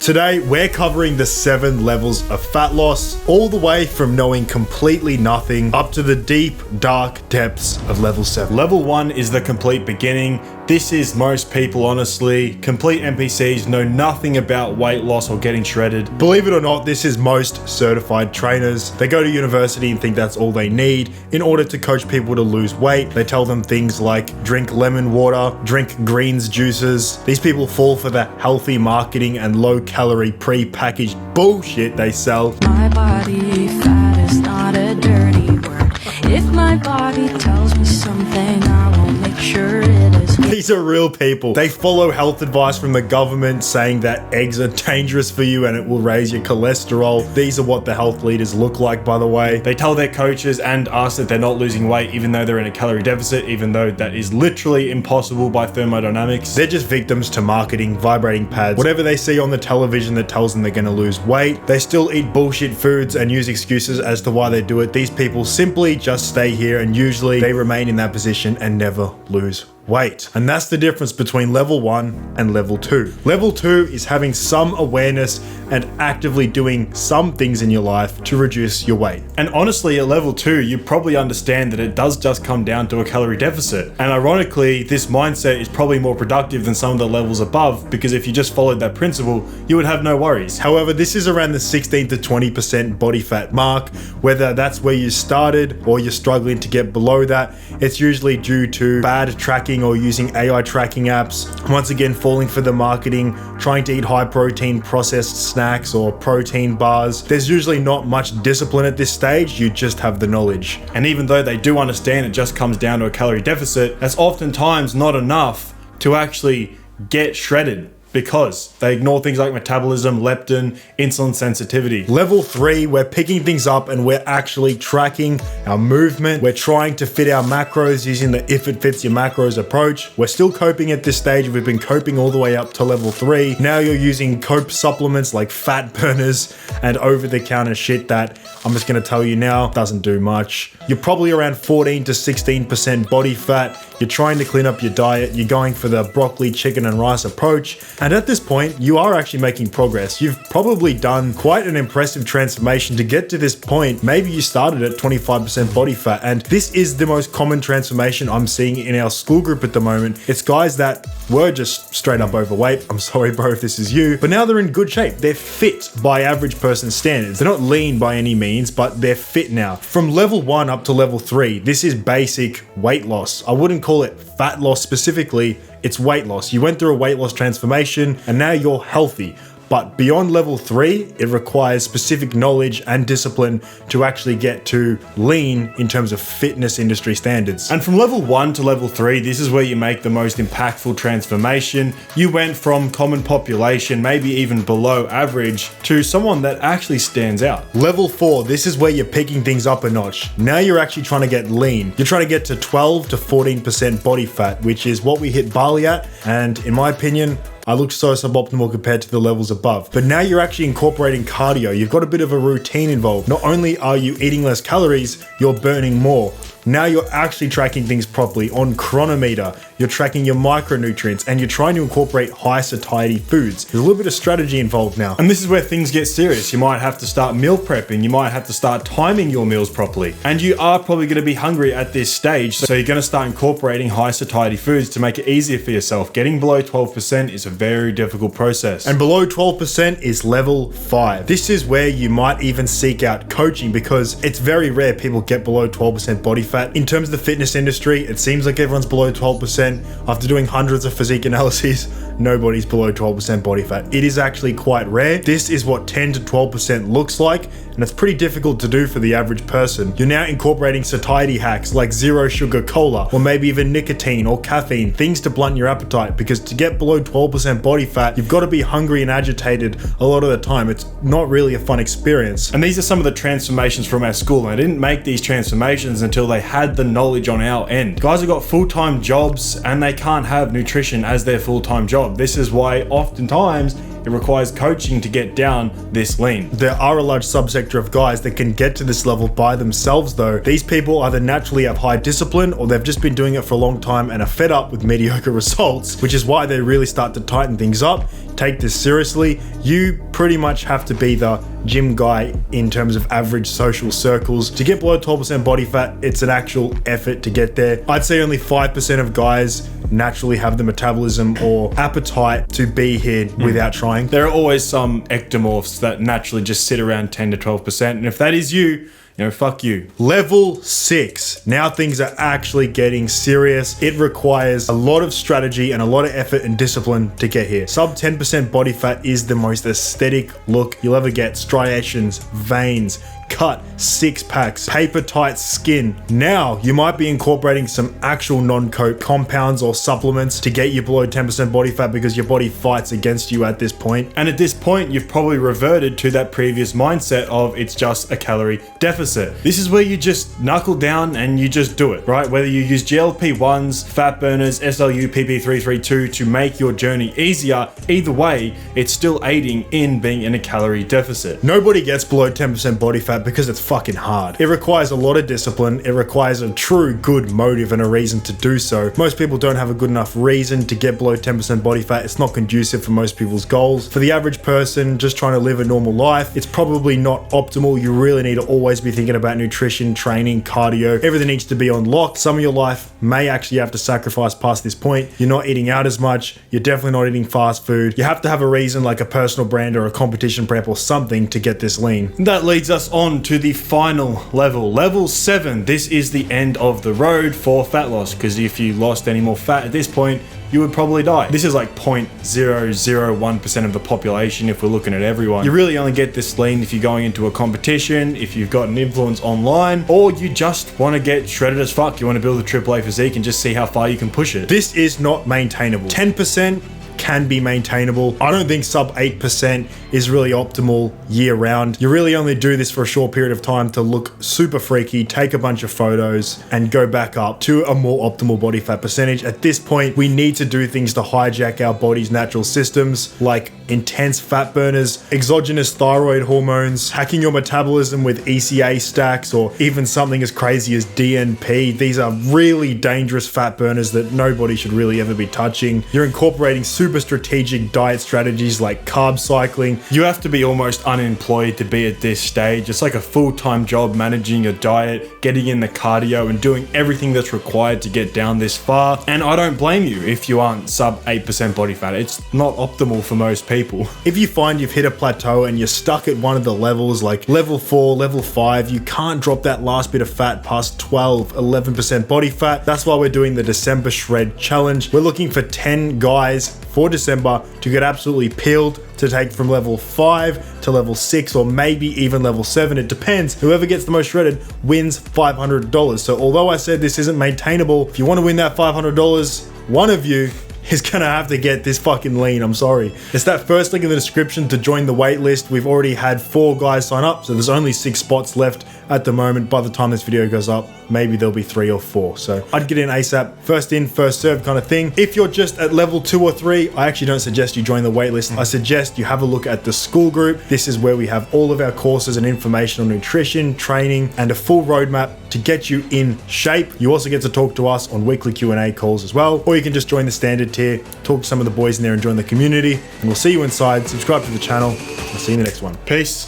Today, we're covering the 7 levels of fat loss, all the way from knowing completely nothing up to the deep, dark depths of level 7. Level 1 is the complete beginning. This is most people, honestly. Complete NPCs know nothing about weight loss or getting shredded. Believe it or not, this is most certified trainers. They go to university and think that's all they need in order to coach people to lose weight. They tell them things like drink lemon water, drink greens juices. These people fall for the healthy marketing and low-calorie pre-packaged bullshit they sell. My body fat is not a dirty word. If my body tells me something, I will make sure it is. These are real people. They follow health advice from the government saying that eggs are dangerous for you and it will raise your cholesterol. These are what the health leaders look like, by the way. They tell their coaches and us that they're not losing weight even though they're in a calorie deficit, even though that is literally impossible by thermodynamics. They're just victims to marketing, vibrating pads, whatever they see on the television that tells them they're gonna lose weight. They still eat bullshit foods and use excuses as to why they do it. These people simply just stay here and usually they remain in that position and never lose weight. And that's the difference between level 1 and level 2. Level 2 is having some awareness and actively doing some things in your life to reduce your weight. And honestly, at level 2, you probably understand that it does just come down to a calorie deficit. And ironically, this mindset is probably more productive than some of the levels above, because if you just followed that principle, you would have no worries. However, this is around the 16 to 20% body fat mark. Whether that's where you started or you're struggling to get below that, it's usually due to bad tracking or using AI tracking apps. Once again, falling for the marketing, trying to eat high protein processed snacks or protein bars. There's usually not much discipline at this stage, you just have the knowledge. And even though they do understand it just comes down to a calorie deficit, that's oftentimes not enough to actually get shredded, because they ignore things like metabolism, leptin, insulin sensitivity. Level 3, we're picking things up and we're actually tracking our movement. We're trying to fit our macros using the if it fits your macros approach. We're still coping at this stage. We've been coping all the way up to level 3. Now you're using cope supplements like fat burners and over-the-counter shit that I'm just gonna tell you now, doesn't do much. You're probably around 14 to 16% body fat. You're trying to clean up your diet. You're going for the broccoli, chicken, and rice approach. And at this point, you are actually making progress. You've probably done quite an impressive transformation to get to this point. Maybe you started at 25% body fat, and this is the most common transformation I'm seeing in our school group at the moment. It's guys that were just straight up overweight. I'm sorry, bro, if this is you, but now they're in good shape. They're fit by average person standards. They're not lean by any means, but they're fit now. From level 1 up to level 3, this is basic weight loss. I wouldn't call it fat loss specifically. It's weight loss. You went through a weight loss transformation and now you're healthy. But beyond level 3, it requires specific knowledge and discipline to actually get to lean in terms of fitness industry standards. And from level 1 to level 3, this is where you make the most impactful transformation. You went from common population, maybe even below average, to someone that actually stands out. Level 4, this is where you're picking things up a notch. Now you're actually trying to get lean. You're trying to get to 12 to 14% body fat, which is what we hit Bali at. And in my opinion, I look so suboptimal compared to the levels above. But now you're actually incorporating cardio. You've got a bit of a routine involved. Not only are you eating less calories, you're burning more. Now you're actually tracking things properly on chronometer. You're tracking your micronutrients and you're trying to incorporate high satiety foods. There's a little bit of strategy involved now. And this is where things get serious. You might have to start meal prepping. You might have to start timing your meals properly. And you are probably going to be hungry at this stage. So you're going to start incorporating high satiety foods to make it easier for yourself. Getting below 12% is a very difficult process. And below 12% is level 5. This is where you might even seek out coaching, because it's very rare people get below 12% body fat. In terms of the fitness industry, it seems like everyone's below 12%. After doing hundreds of physique analyses, nobody's below 12% body fat. It is actually quite rare. This is what 10 to 12% looks like, and it's pretty difficult to do for the average person. You're now incorporating satiety hacks like zero sugar cola, or maybe even nicotine or caffeine, things to blunt your appetite, because to get below 12% body fat, you've got to be hungry and agitated a lot of the time. It's not really a fun experience. And these are some of the transformations from our school. And I didn't make these transformations until they had the knowledge on our end. Guys have got full-time jobs and they can't have nutrition as their full-time job. This is why oftentimes It requires coaching to get down this lean. There are a large subsector of guys that can get to this level by themselves though. These people either naturally have high discipline or they've just been doing it for a long time and are fed up with mediocre results, which is why they really start to tighten things up. Take this seriously. You pretty much have to be the gym guy in terms of average social circles. To get below 12% body fat, it's an actual effort to get there. I'd say only 5% of guys naturally have the metabolism or appetite to be here without trying. There are always some ectomorphs that naturally just sit around 10 to 12%. And if that is you, fuck you. Level 6. Now things are actually getting serious. It requires a lot of strategy and a lot of effort and discipline to get here. Sub 10% body fat is the most aesthetic look you'll ever get. Striations, veins, cut, six packs, paper tight skin. Now you might be incorporating some actual non-coat compounds or supplements to get you below 10% body fat because your body fights against you at this point. And at this point, you've probably reverted to that previous mindset of it's just a calorie deficit. This is where you just knuckle down and you just do it, right? Whether you use GLP-1s, fat burners, SLU, PP332 to make your journey easier, either way, it's still aiding in being in a calorie deficit. Nobody gets below 10% body fat because it's fucking hard. It requires a lot of discipline. It requires a true good motive and a reason to do so. Most people don't have a good enough reason to get below 10% body fat. It's not conducive for most people's goals. For the average person just trying to live a normal life, it's probably not optimal. You really need to always be thinking about nutrition, training, cardio. Everything needs to be on lock. Some of your life may actually have to sacrifice past this point. You're not eating out as much. You're definitely not eating fast food. You have to have a reason like a personal brand or a competition prep or something to get this lean. And that leads us on to the final level. Level 7. This is the end of the road for fat loss, because if you lost any more fat at this point, you would probably die. This is like 0.001% of the population if we're looking at everyone. You really only get this lean if you're going into a competition, if you've got an influence online, or you just want to get shredded as fuck. You want to build a AAA physique and just see how far you can push it. This is not maintainable. 10% can be maintainable. I don't think sub 8% is really optimal year round. You really only do this for a short period of time to look super freaky, take a bunch of photos, and go back up to a more optimal body fat percentage. At this point, we need to do things to hijack our body's natural systems, like intense fat burners, exogenous thyroid hormones, hacking your metabolism with ECA stacks, or even something as crazy as DNP. These are really dangerous fat burners that nobody should really ever be touching. You're incorporating super strategic diet strategies like carb cycling. You have to be almost unemployed to be at this stage. It's like a full-time job managing your diet, getting in the cardio, and doing everything that's required to get down this far. And I don't blame you if you aren't sub 8% body fat. It's not optimal for most people. If you find you've hit a plateau and you're stuck at one of the levels like level 4, level 5, you can't drop that last bit of fat past 12, 11% body fat. That's why we're doing the December Shred Challenge. We're looking for 10 guys for December to get absolutely peeled, to take from level 5 to level 6 or maybe even level 7. It depends. Whoever gets the most shredded wins $500. So although I said this isn't maintainable, if you want to win that $500, one of you is gonna have to get this fucking lean. I'm sorry. It's that first link in the description to join the waitlist. We've already had 4 guys sign up, so there's only 6 spots left at the moment. By the time this video goes up, maybe there'll be 3 or 4. So I'd get in ASAP, first in, first served kind of thing. If you're just at level 2 or 3, I actually don't suggest you join the waitlist. I suggest you have a look at the school group. This is where we have all of our courses and information on nutrition, training, and a full roadmap to get you in shape. You also get to talk to us on weekly Q&A calls as well, or you can just join the standard tier, talk to some of the boys in there and join the community. And we'll see you inside. Subscribe to the channel. I'll see you in the next one. Peace.